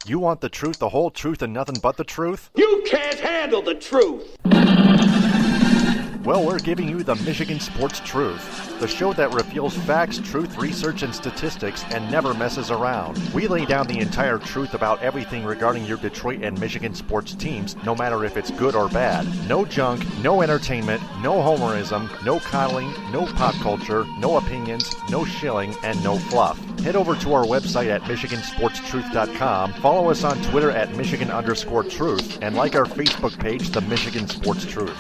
You want the truth, the whole truth, and nothing but the truth? You can't handle the truth! Well, we're giving you the Michigan Sports Truth, the show that reveals facts, truth, research, and statistics and never messes around. We lay down the entire truth about everything regarding your Detroit and Michigan sports teams, no matter if it's good or bad. No junk, no entertainment, no homerism, no coddling, no pop culture, no opinions, no shilling, and no fluff. Head over to our website at MichiganSportsTruth.com, follow us on Twitter at Michigan_Truth, and like our Facebook page, The Michigan Sports Truth.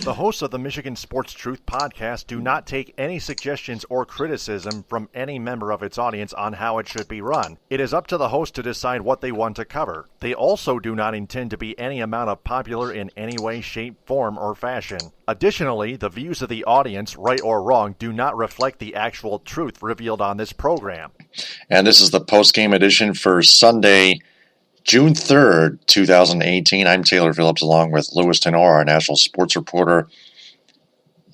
The hosts of the Michigan Sports Truth podcast do not take any suggestions or criticism from any member of its audience on how it should be run. It is up to the host to decide what they want to cover. They also do not intend to be any amount of popular in any way, shape, form, or fashion. Additionally, the views of the audience, right or wrong, do not reflect the actual truth revealed on this program. And this is the post-game edition for Sunday, June 3rd, 2018. I'm Taylor Phillips along with Louis Tenore, our national sports reporter.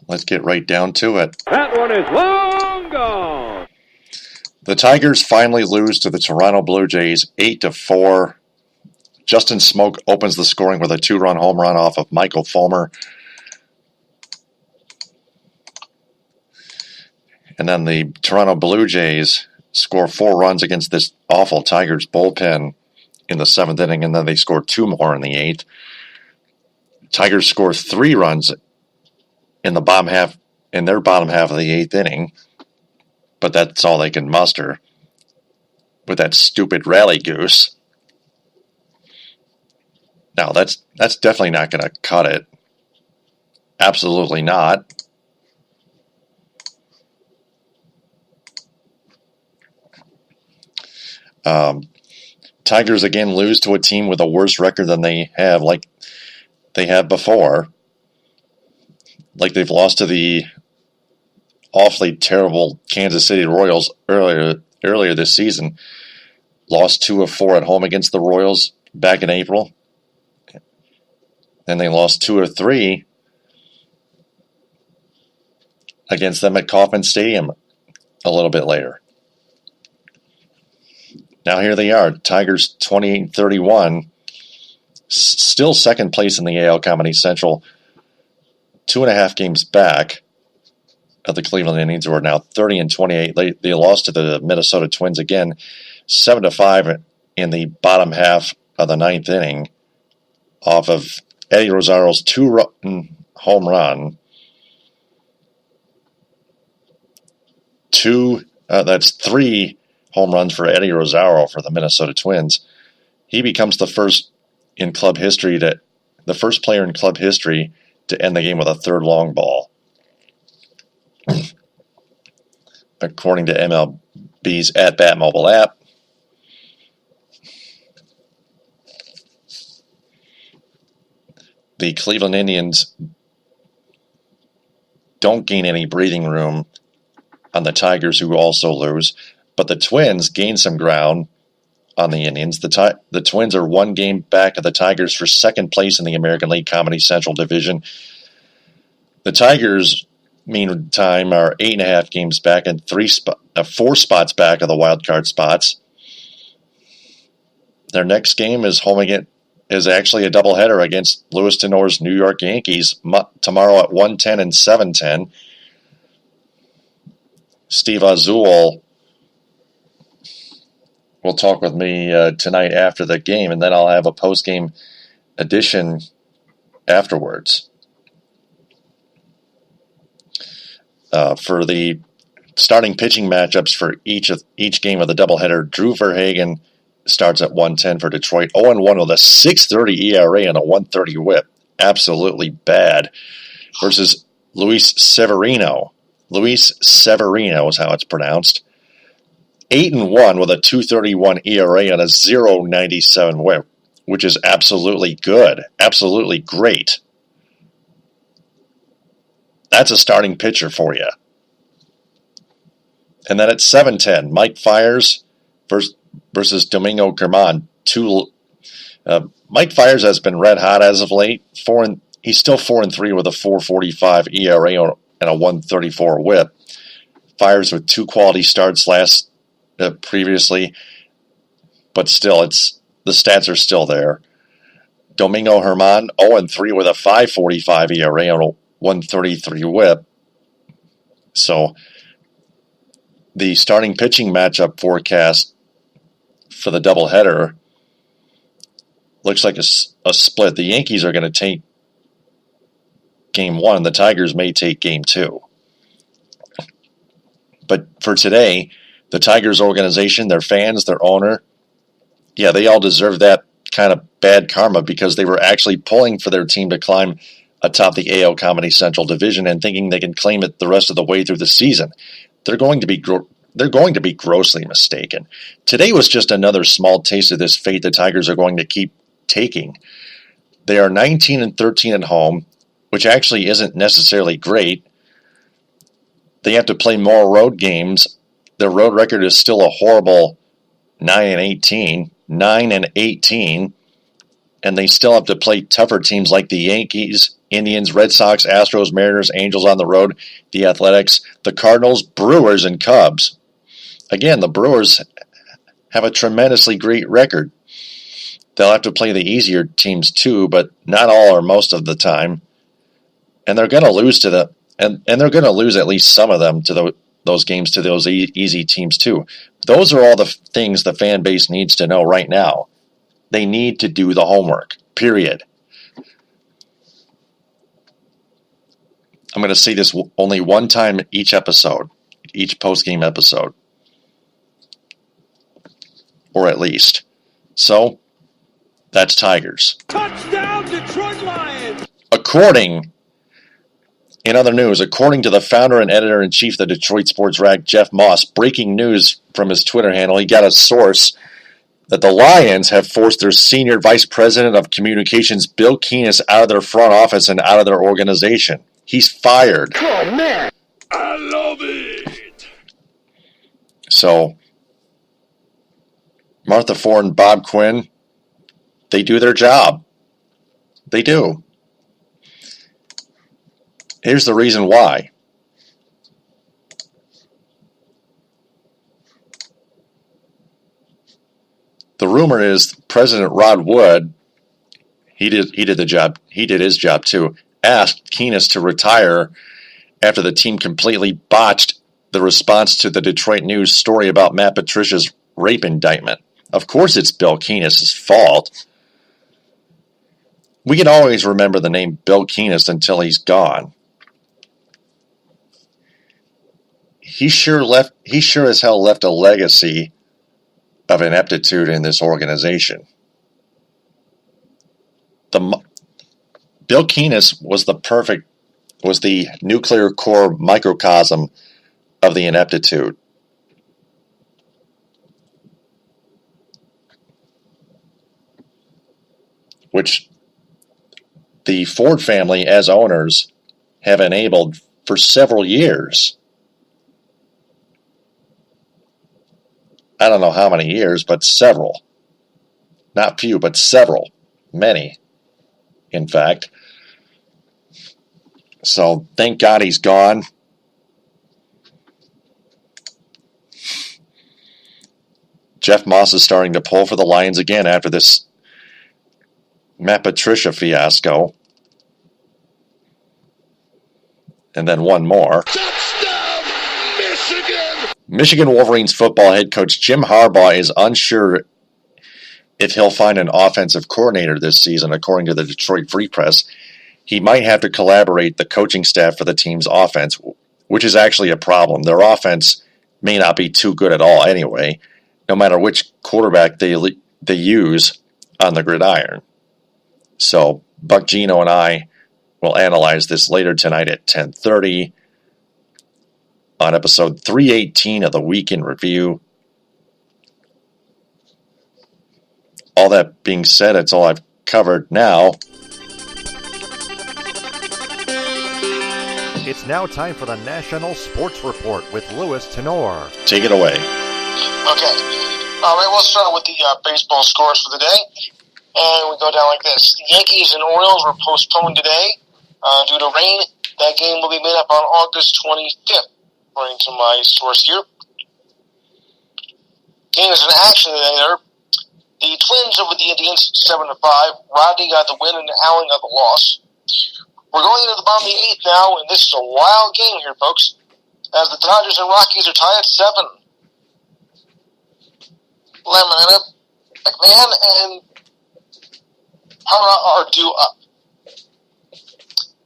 Let's get right down to it. That one is long gone! The Tigers finally lose to the Toronto Blue Jays 8-4. Justin Smoke opens the scoring with a 2-run home run off of Michael Fulmer. And then the Toronto Blue Jays score 4 runs against this awful Tigers bullpen in the 7th inning, and then they scored 2 more in the 8th. Tigers score 3 runs in their bottom half of the 8th inning, but that's all they can muster with that stupid rally goose. Now, that's definitely not going to cut it. Absolutely not. Tigers again lose to a team with a worse record than they have, like they have before. Like they've lost to the awfully terrible Kansas City Royals earlier this season. Lost 2 of 4 at home against the Royals back in April. Then they lost 2 of 3 against them at Kauffman Stadium a little bit later. Now here they are, Tigers 28-31, still second place in the AL Comedy Central, 2.5 games back of the Cleveland Indians, who are now 30-28. They lost to the Minnesota Twins again, 7-5 in the bottom half of the 9th inning, off of Eddie Rosario's 2-run home run. That's 3 home runs for Eddie Rosario for the Minnesota Twins. He becomes the first player in club history to end the game with a 3rd long ball, according to MLB's at-bat mobile app. The Cleveland Indians don't gain any breathing room on the Tigers, who also lose. But the Twins gain some ground on the Indians. The Twins are 1 game back of the Tigers for 2nd place in the American League Comedy Central Division. The Tigers, meantime, are 8.5 games back and 4 spots back of the wild card spots. Their next game is actually a doubleheader against Louis Tenore's New York Yankees tomorrow at 1:10 and 7:10. Steve Azul will talk with me tonight after the game, and then I'll have a post-game edition afterwards. For the starting pitching matchups for each game of the doubleheader, Drew Verhagen starts at 1:10 for Detroit, 0-1 with a 6.30 ERA and a 1.30 WHIP. Absolutely bad. Versus Luis Severino. Luis Severino is how it's pronounced. 8-1 with a 2.31 ERA and a 0.97 WHIP, which is absolutely good, absolutely great. That's a starting pitcher for you. And then at 7:10, Mike Fiers versus Domingo Germán, two Mike Fiers has been red hot as of late. He's still 4-3 with a 4.45 ERA and a 1.34 WHIP. Fiers with 2 quality starts previously, but still, the stats are still there. Domingo Germán 0-3 with a 5.45 ERA and a 1.33 WHIP. So the starting pitching matchup forecast for the doubleheader looks like a split. The Yankees are going to take Game 1. The Tigers may take Game 2. But for today, the Tigers organization, their fans, their owner, they all deserve that kind of bad karma because they were actually pulling for their team to climb atop the AL Comedy Central Division and thinking they can claim it the rest of the way through the season. They're going to be grossly mistaken. Today was just another small taste of this fate the Tigers are going to keep taking. They are 19-13 at home, which actually isn't necessarily great. They have to play more road games. Their road record is still a horrible 9-18, and they still have to play tougher teams like the Yankees, Indians, Red Sox, Astros, Mariners, Angels on the road, the Athletics, the Cardinals, Brewers, and Cubs. Again, the Brewers have a tremendously great record. They'll have to play the easier teams too, but not all or most of the time. And they're going to lose and they're going to lose at least some of them to those games to those easy teams too. Those are all the things the fan base needs to know right now. They need to do the homework, period. I'm going to say this only one time each episode, each post-game episode. Or at least. So, that's Tigers. Touchdown, Detroit Lions! In other news, according to the founder and editor-in-chief of the Detroit Sports Rag, Jeff Moss, breaking news from his Twitter handle, he got a source that the Lions have forced their senior vice president of communications, Bill Keenist, out of their front office and out of their organization. He's fired. Oh, man! I love it! So, Martha Ford and Bob Quinn, they do their job. They do. Here's the reason why. The rumor is President Rod Wood, he did the job. He did his job too. Asked Keenist to retire after the team completely botched the response to the Detroit News story about Matt Patricia's rape indictment. Of course it's Bill Keenist's fault. We can always remember the name Bill Keenist until he's gone. He sure as hell left a legacy of ineptitude in this organization. Bill Keenist was the nuclear core microcosm of the ineptitude. Which the Ford family, as owners, have enabled for several years. I don't know how many years, but several. Not few, but several. Many, in fact. So, thank God he's gone. Jeff Moss is starting to pull for the Lions again after this Matt Patricia fiasco. And then one more. Touchdown, Michigan! Michigan Wolverines football head coach Jim Harbaugh is unsure if he'll find an offensive coordinator this season, according to the Detroit Free Press. He might have to collaborate the coaching staff for the team's offense, which is actually a problem. Their offense may not be too good at all anyway, no matter which quarterback they use on the gridiron. So, Buck Gino and I will analyze this later tonight at 10:30 on episode 318 of the Week in Review. All that being said, that's all I've covered now. It's now time for the National Sports Report with Louis Tenore. Take it away. Okay. All right, we'll start with the baseball scores for the day. And we go down like this. The Yankees and Orioles were postponed today due to rain. That game will be made up on August 25th, according to my source here. Games in action today there. The Twins over the Indians, 7-5. Rodney got the win and Allen got the loss. We're going into the bottom of the 8th now, and this is a wild game here, folks, as the Dodgers and Rockies are tied at 7. Lemon, McMahon, and Harbaugh are due up.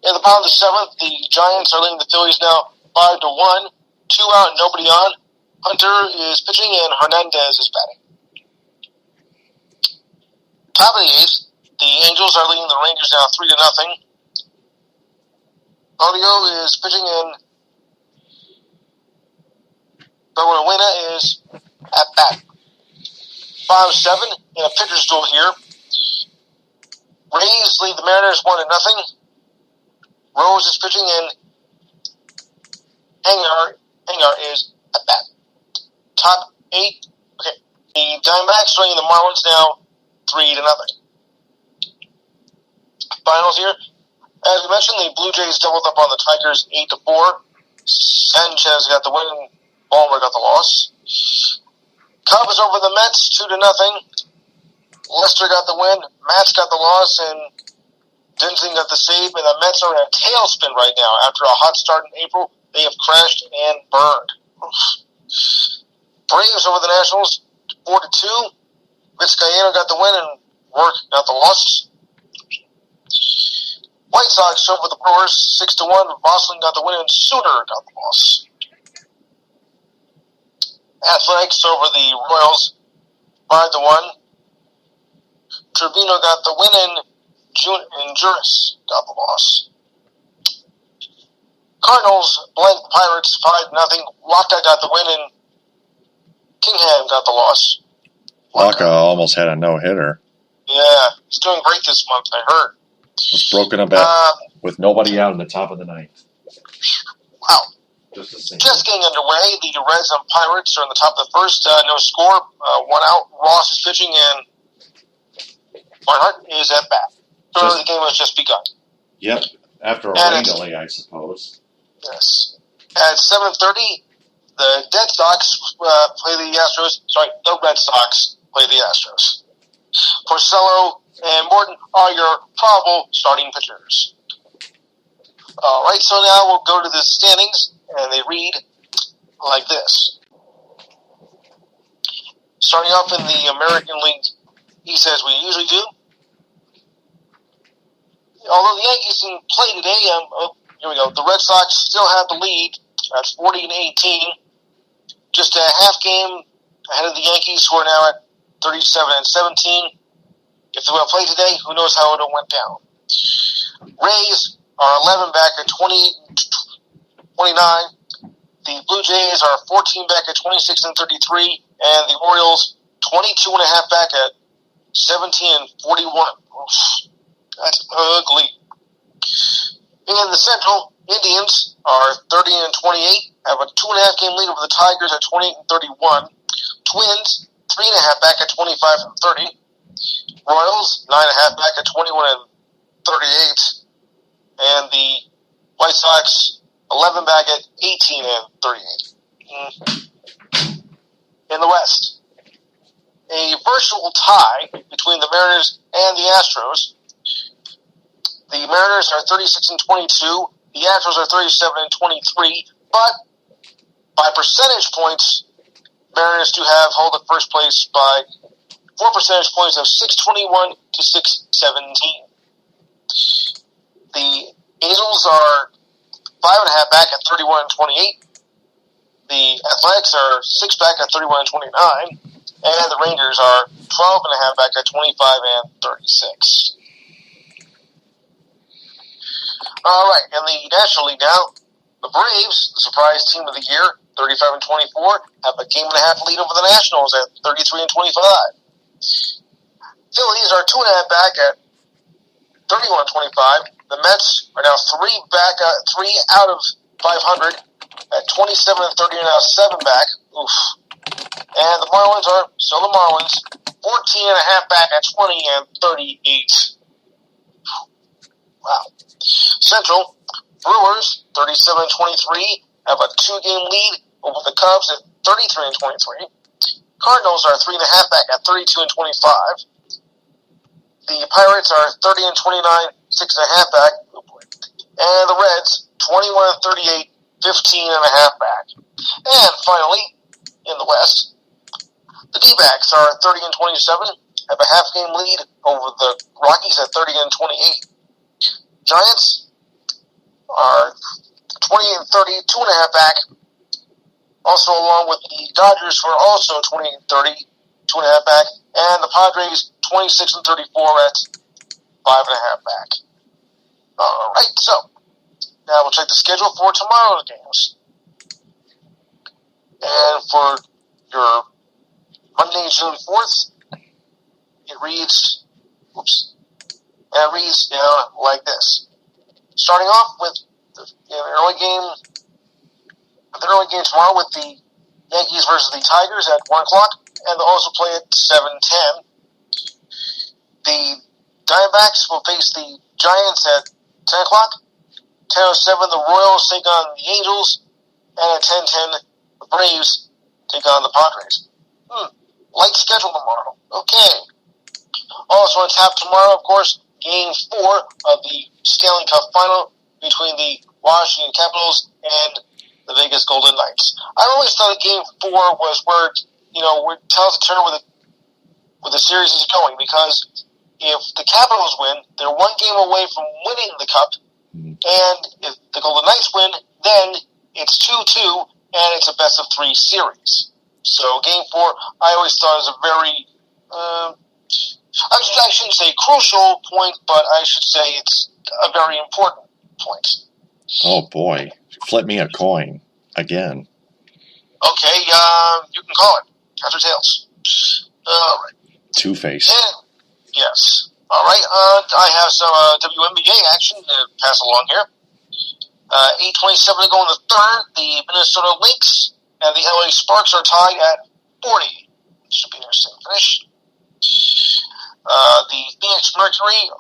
In the bottom of the 7th, the Giants are leading the Phillies now 5-1. 2 out, nobody on. Hunter is pitching, and Hernandez is batting. Top of the 8th, the Angels are leading the Rangers now 3-0. Audio is pitching in. Berwina is at bat. 5-7 in a pitcher's duel here. Rays lead the Mariners 1-0. Rose is pitching in. Hangar is at bat. Top 8. Okay. The Diamondbacks leading the Marlins now 3-0. Finals here. As we mentioned, the Blue Jays doubled up on the Tigers 8-4. Sanchez got the win and Ballmer got the loss. Cubs over the Mets 2-0. Lester got the win. Mats got the loss, and Denson got the save. And the Mets are in a tailspin right now. After a hot start in April, they have crashed and burned. Braves over the Nationals 4-2. Vizcaino got the win, and Work got the loss. White Sox over the Brewers 6-1. Boston got the win, and Suter got the loss. Athletics over the Royals 5-1. Trevino got the win, and Juris got the loss. Cardinals blanked the Pirates 5-0. Waka got the win, and Kingham got the loss. Waka almost had a no-hitter. Yeah, he's doing great this month, I heard. Was broken up with nobody out in the top of the 9th. Wow. Just getting underway. The Reds and Pirates are in the top of the first. No score. 1 out. Ross is pitching, and Barnhart is at bat. The game has just begun. Yep. After a rain delay, I suppose. Yes. At 7:30, the Red Sox play the Astros. Sorry, the Red Sox play the Astros. Porcello and Morton are your probable starting pitchers. All right, so now we'll go to the standings, and they read like this. Starting off in the American League East, as we usually do. Although the Yankees didn't play today, here we go. The Red Sox still have the lead at 40-18. Just a half game ahead of the Yankees, who are now at 37-17. If they will play today, who knows how it went down. Rays are 11 back at 29. The Blue Jays are 14 back at 26-33. And the Orioles 22.5 back at 17-41. That's ugly. In the Central, Indians are 30-28, have a 2.5 game lead over the Tigers at 28-31. Twins 3.5 back at 25-30. Royals 9.5 back at 21-38, and the White Sox 11 back at 18-38. In the West, a virtual tie between the Mariners and the Astros. The Mariners are 36-22. The Astros are 37-23. But by percentage points, Mariners do have hold at first place by 4 percentage points of 621 to 617. The Angels are 5.5 back at 31-28. The Athletics are 6 back at 31-29. And the Rangers are 12.5 back at 25-36. All right, in the National League now, the Braves, the surprise team of the year, 35-24, have a game-and-a-half lead over the Nationals at 33-25. Phillies are 2.5 back at 31-25. The Mets are now 3 out of 500 at 27-30, now 7 back. Oof. And the Marlins are still the Marlins. 14.5 back at 20 and 38. Wow. Central, Brewers, 37-23, have a 2-game lead over the Cubs at 33-23. Cardinals are 3.5 back at 32-25. The Pirates are 30-29, 6.5 back. And the Reds, 21-38, 15.5 back. And finally, in the West, the D-backs are 30-27, have a half-game lead over the Rockies at 30-28. Giants are 20-30, 2.5 back. Also along with the Dodgers, who are also 20-30, 2.5 back. And the Padres, 26-34 at 5.5 back. All right, so now we'll check the schedule for tomorrow's games. And for your Monday, June 4th, it reads like this. Starting off with the early game tomorrow with the Yankees versus the Tigers at 1 o'clock, and they'll also play at 7:10. The Diamondbacks will face the Giants at 10 o'clock. 10:07, the Royals take on the Angels, and at 10:10, the Braves take on the Padres. Light schedule tomorrow. Okay. Also on tap tomorrow, of course, Game 4 of the Stanley Cup Final between the Washington Capitals and the Vegas Golden Knights. I always thought Game 4 was where it tells the turn where the series is going, because if the Capitals win, they're 1 game away from winning the Cup, and if the Golden Knights win, then it's 2-2, and it's a best-of-3 series. So Game 4, I always thought was a very, I shouldn't say crucial point, but I should say it's a very important point. Oh, boy. Flip me a coin. Again. Okay, you can call it. Heads or tails. All right. Two-Face. Yes. All right, I have some WNBA action to pass along here. 8:27 to go in the third. The Minnesota Lynx and the LA Sparks are tied at 40. Should be their same finish. The Phoenix Mercury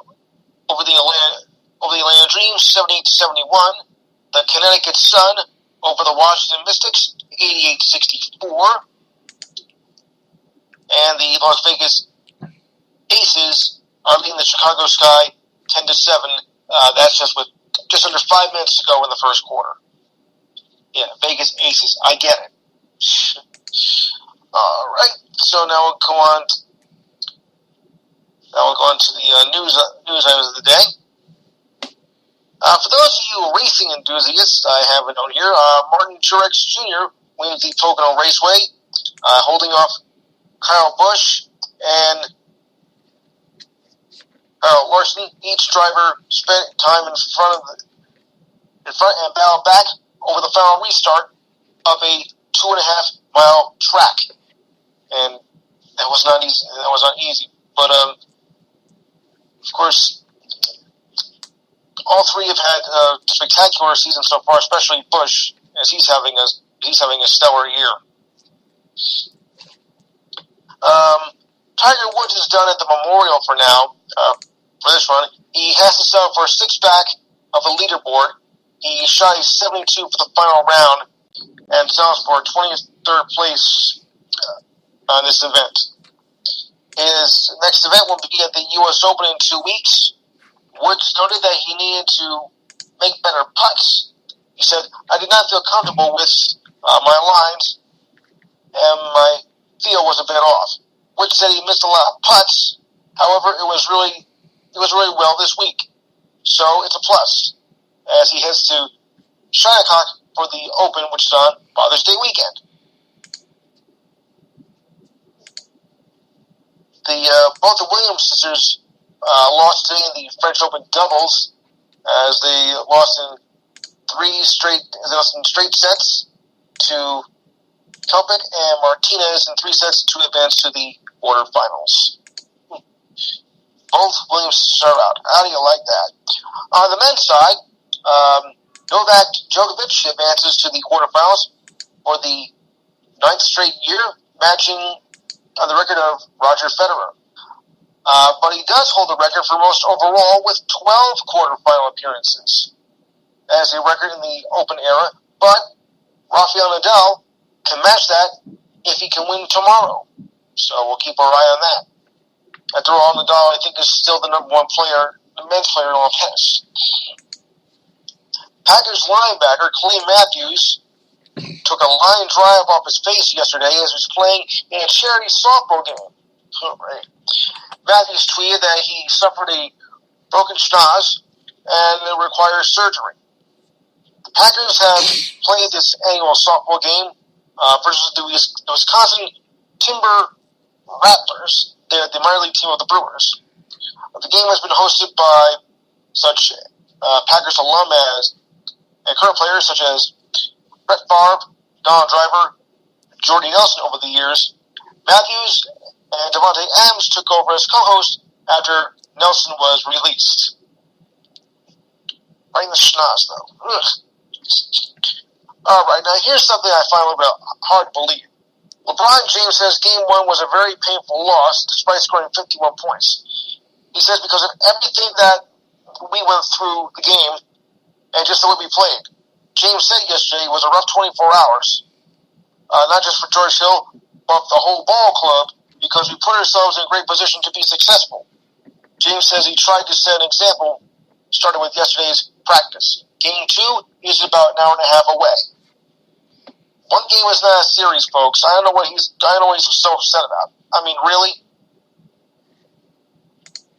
over the Atlanta Dreams, 78-71. The Connecticut Sun over the Washington Mystics, 88-64. And the Las Vegas Aces are leading the Chicago Sky 10-7. That's just under 5 minutes to go in the first quarter. Yeah, Vegas Aces. I get it. All right. So now we'll go on. To the news items of the day. For those of you racing enthusiasts, I have it on here. Martin Truex Jr. wins the Pocono Raceway, holding off Kyle Busch and Larson. Each driver spent time in front and battled back over the final restart of a 2.5 mile track, and that was not easy. But of course, all three have had a spectacular season so far, especially Busch, as he's having a stellar year. Tiger Woods is done at the Memorial for now. For this run, he has to settle for a 6th back of the leaderboard. He shot a 72 for the final round and settles for 23rd place on this event. His next event will be at the U.S. Open in 2 weeks. Woods noted that he needed to make better putts. He said, "I did not feel comfortable with my lines, and my feel was a bit off." Woods said he missed a lot of putts. However, it was really well this week. So it's a plus as he heads to Shinnecock for the Open, which is on Father's Day weekend. Both the Williams sisters lost today in the French Open doubles, as they lost in straight sets to Kelpic and Martinez in 3 sets to advance to the quarterfinals. Both Williams sisters are out. How do you like that? On the men's side, Novak Djokovic advances to the quarterfinals for the 9th straight year. matching the record of Roger Federer. But he does hold the record for most overall with 12 quarterfinal appearances as a record in the Open era. But Rafael Nadal can match that if he can win tomorrow. So we'll keep our eye on that. After all, Nadal, I think, is still the number one player, the men's player in all of tennis. Packers linebacker Clay Matthews took a line drive off his face yesterday as he was playing in a charity softball game. Right. Matthews tweeted that he suffered a broken schnoz and it requires surgery. The Packers have played this annual softball game versus the Wisconsin Timber Rattlers. They're the minor league team of the Brewers. The game has been hosted by such Packers alum as and current players such as Brett Favre, Donald Driver, Jordy Nelson over the years. Matthews and Devontae Adams took over as co-host after Nelson was released. Right in the schnoz, though. Ugh. All right, now here's something I find a little bit hard to believe. LeBron James says Game 1 was a very painful loss despite scoring 51 points. He says because of everything that we went through the game and just the way we played. James said yesterday it was a rough 24 hours, not just for George Hill, but the whole ball club, because we put ourselves in a great position to be successful. James says he tried to set an example, starting with yesterday's practice. Game 2 is about an hour and a half away. One game is not a series, folks. I don't know what he's so upset about. I mean, really?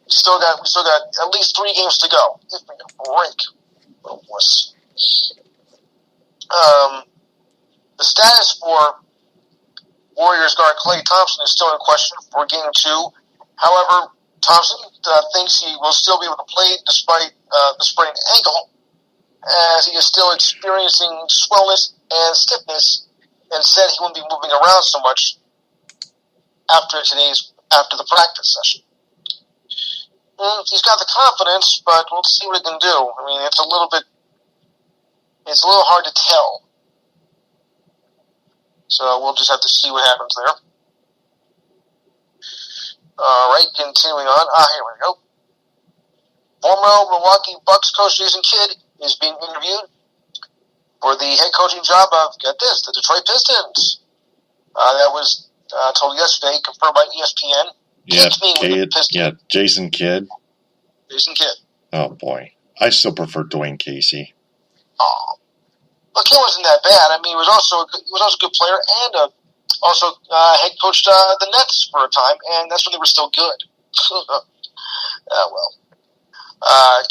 We still got at least 3 games to go. Give me a break. Little wuss. The status for Warriors guard Klay Thompson is still in question for Game 2. However, Thompson thinks he will still be able to play despite the sprained ankle, as he is still experiencing swellness and stiffness, and said he won't be moving around so much after the practice session. He's got the confidence, but we'll see what he can do. I mean, it's a little hard to tell. So we'll just have to see what happens there. All right, continuing on. Here we go. Former Milwaukee Bucks coach Jason Kidd is being interviewed for the head coaching job of, get this, the Detroit Pistons. That was told yesterday, confirmed by ESPN. Jason Kidd. Jason Kidd. Oh, boy. I still prefer Dwayne Casey. Oh. Look, he wasn't that bad. I mean, he was also a good player and also head coached the Nets for a time, and that's when they were still good.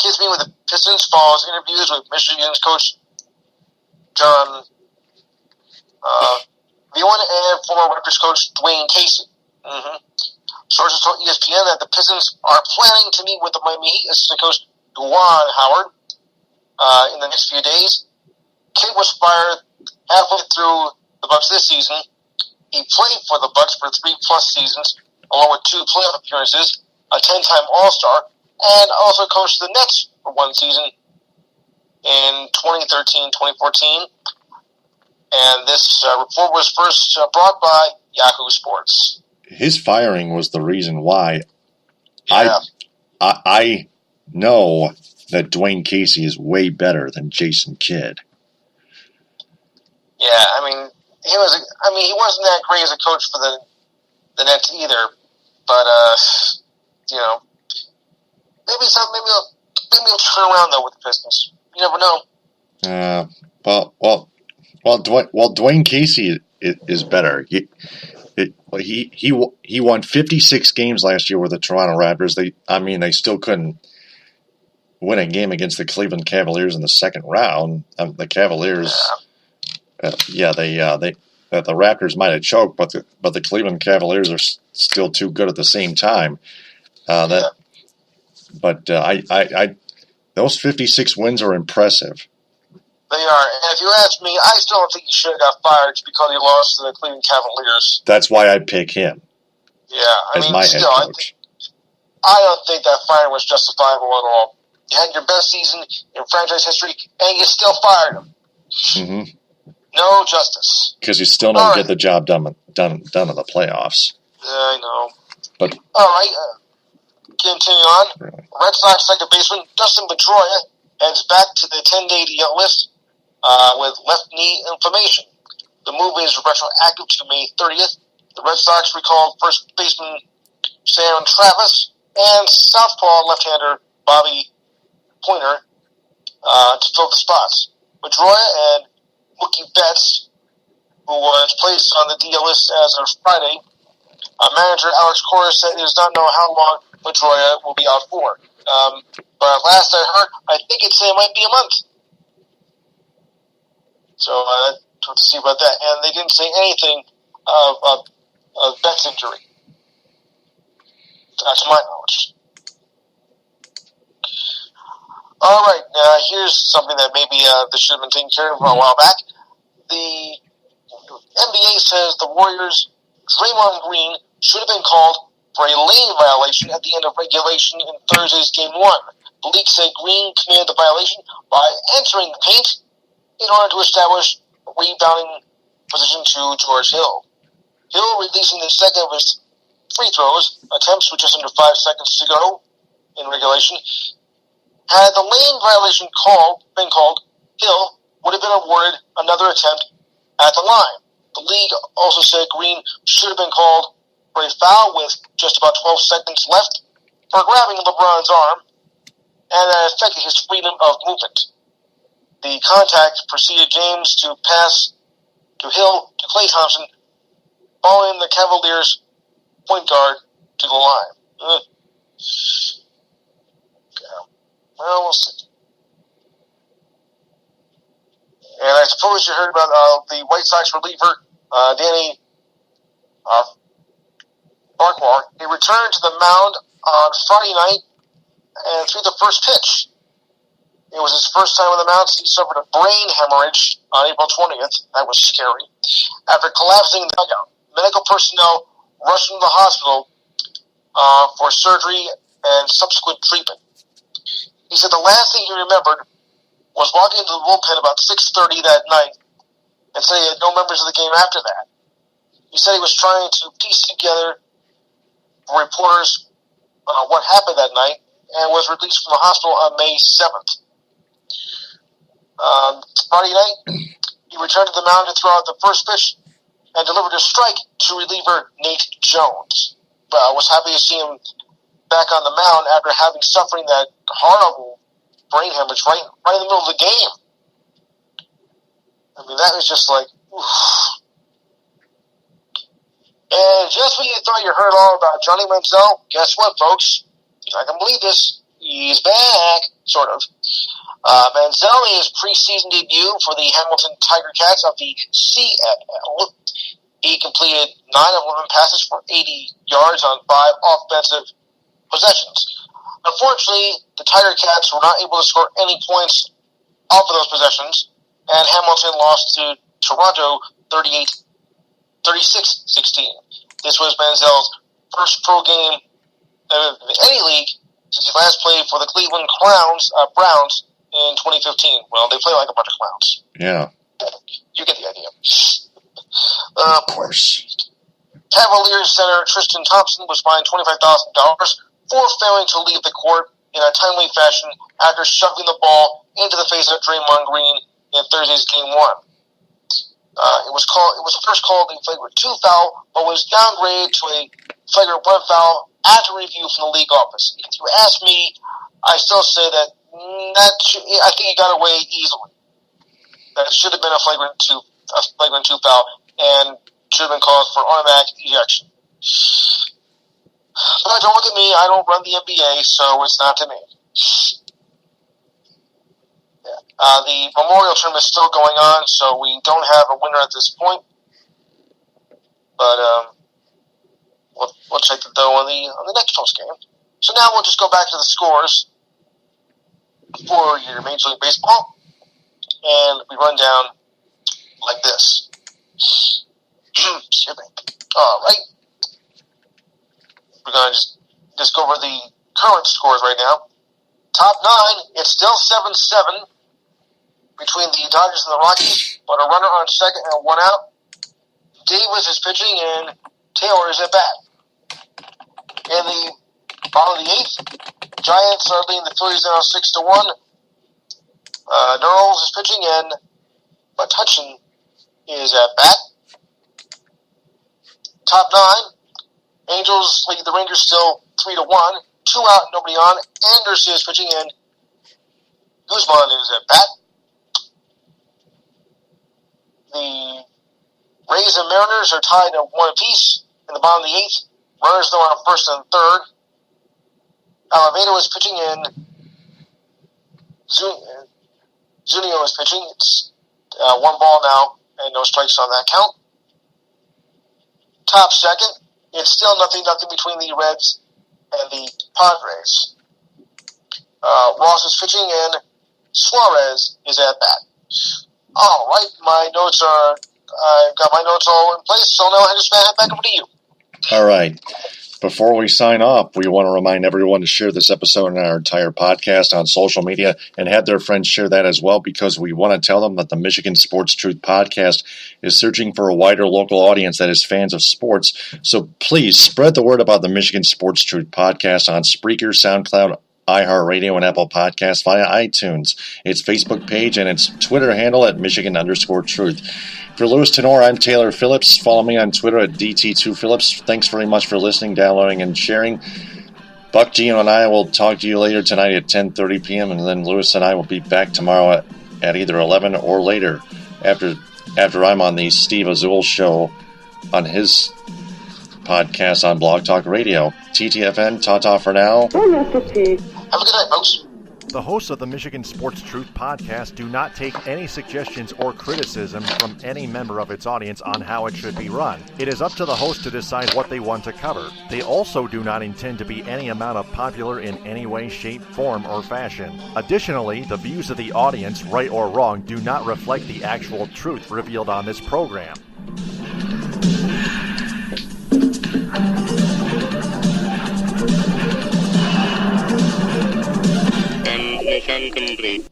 Kidd's meeting with the Pistons follows interviews with Michigan's coach John Viewin and former Rutgers coach Dwayne Casey. Sources told ESPN that the Pistons are planning to meet with the Miami Heat assistant coach Juwan Howard in the next few days. Kidd was fired halfway through the Bucks this season. He played for the Bucks for 3+ seasons, along with 2 playoff appearances, a 10-time All-Star, and also coached the Nets for 1 season in 2013-2014. And this report was first brought by Yahoo Sports. His firing was the reason why. Yeah. I know that Dwayne Casey is way better than Jason Kidd. Yeah, I mean, he wasn't that great as a coach for the Nets either. But maybe he'll turn around though with the Pistons. You never know. Dwayne Casey is better. He won 56 games last year with the Toronto Raptors. They still couldn't win a game against the Cleveland Cavaliers in the second round. The Cavaliers, the Raptors might have choked, but the Cleveland Cavaliers are still too good at the same time. Those 56 wins are impressive. They are, and if you ask me, I still don't think he should have got fired because he lost to the Cleveland Cavaliers. That's why I pick him. Yeah, I mean, head coach. I don't think that firing was justifiable at all. You had your best season in franchise history, and you still fired him. Mm-hmm. No justice. Because you still don't get the job done in the playoffs. I know. But all right, continue on. Really? Red Sox second baseman Dustin Pedroia heads back to the 10-day DL list with left knee inflammation. The move is retroactive to May 30th. The Red Sox recalled first baseman Sam Travis and southpaw left-hander Bobby Pointer to fill the spots. Pedroia and Mookie Betts, who was placed on the DL list as of Friday, manager Alex Cora said he does not know how long Pedroia will be out for. But last I heard, I think it might be a month. So to see about that. And they didn't say anything of Betts' injury. That's my knowledge. All right, here's something that maybe this should have been taken care of a while back. The NBA says the Warriors' Draymond Green should have been called for a lane violation at the end of regulation in Thursday's Game 1. The league said Green committed the violation by entering the paint in order to establish a rebounding position to George Hill. Hill releasing the second of his free throws attempts with just under 5 seconds to go in regulation. Had the lane violation been called, Hill would have been awarded another attempt at the line. The league also said Green should have been called for a foul with just about 12 seconds left for grabbing LeBron's arm, and that affected his freedom of movement. The contact preceded James to pass to Hill to Klay Thompson, following the Cavaliers' point guard to the line. Well, we'll see. And I suppose you heard about the White Sox reliever, Danny Barkwar. He returned to the mound on Friday night and threw the first pitch. It was his first time on the mound since he suffered a brain hemorrhage on April 20th. That was scary. After collapsing in the dugout, medical personnel rushed him to the hospital for surgery and subsequent treatment. He said the last thing he remembered was walking into the bullpen about 6:30 that night and said he had no members of the game after that. He said he was trying to piece together for reporters what happened that night and was released from the hospital on May 7th. Friday night, he returned to the mound to throw out the first pitch and delivered a strike to reliever Nate Jones. But I was happy to see him back on the mound after having suffering that horrible brain hemorrhage right in the middle of the game. I mean, that was just like, oof. And just when you thought you heard all about Johnny Manziel, guess what, folks? You're not going to believe this. He's back, sort of. Manziel made his preseason debut for the Hamilton Tiger Cats of the CFL. He completed 9 of 11 passes for 80 yards on 5 offensive possessions. Unfortunately, the Tiger Cats were not able to score any points off of those possessions, and Hamilton lost to Toronto 36-16. This was Manziel's first pro game in any league since he last played for the Cleveland Browns in 2015. Well, they play like a bunch of clowns. Yeah. You get the idea. Of course. Cavaliers center Tristan Thompson was fined $25,000 for failing to leave the court in a timely fashion after shoving the ball into the face of Draymond Green in Thursday's Game 1. It was first called a flagrant 2 foul, but was downgraded to a flagrant 1 foul after review from the league office. If you ask me, I still say that I think he got away easily. That should have been a flagrant 2 foul and should have been called for automatic ejection. But don't look at me. I don't run the NBA, so it's not to me. Yeah. The Memorial Tournament is still going on, so we don't have a winner at this point. But we'll check it though on the next post game. So now we'll just go back to the scores for your Major League Baseball, and we run down like this. Excuse me. All right. We're going to just go over the current scores right now. Top 9, it's still 7-7. between the Dodgers and the Rockies, but a runner on second and one out. Davis is pitching, and Taylor is at bat. In the bottom of the eighth, Giants are leading the Phillies now 6-1. Knurles is pitching, and Metuchen is at bat. Top nine, Angels lead the Rangers still 3-1. 2 out, nobody on. Anderson is pitching, and Guzman is at bat. The Rays and Mariners are tied at 1 apiece in the bottom of the eighth. Runners though on first and third. Alavado is pitching, and Zunino is pitching. It's 1 ball now and no strikes on that count. Top second, it's still nothing between the Reds and the Padres. Ross is pitching, and Suarez is at bat. All right, I've got my notes all in place, so now I just head back over to you. All right. Before we sign off, we want to remind everyone to share this episode and our entire podcast on social media and have their friends share that as well, because we want to tell them that the Michigan Sports Truth podcast is searching for a wider local audience that is fans of sports. So please spread the word about the Michigan Sports Truth podcast on Spreaker, SoundCloud, iHeartRadio, and Apple Podcasts via iTunes, its Facebook page, and its Twitter handle at Michigan_Truth. For Louis Tenore, I'm Taylor Phillips. Follow me on Twitter at DT2Phillips. Thanks very much for listening, downloading, and sharing. Buck, Gino, and I will talk to you later tonight at 10:30 p.m., and then Louis and I will be back tomorrow at either 11 or later after I'm on the Steve Azul show on his podcast on Blog Talk Radio. TTFN, ta-ta for now. Have a good night, folks. The hosts of the Michigan Sports Truth podcast do not take any suggestions or criticism from any member of its audience on how it should be run. It is up to the host to decide what they want to cover. They also do not intend to be any amount of popular in any way, shape, form, or fashion. Additionally, the views of the audience, right or wrong, do not reflect the actual truth revealed on this program. Mission complete.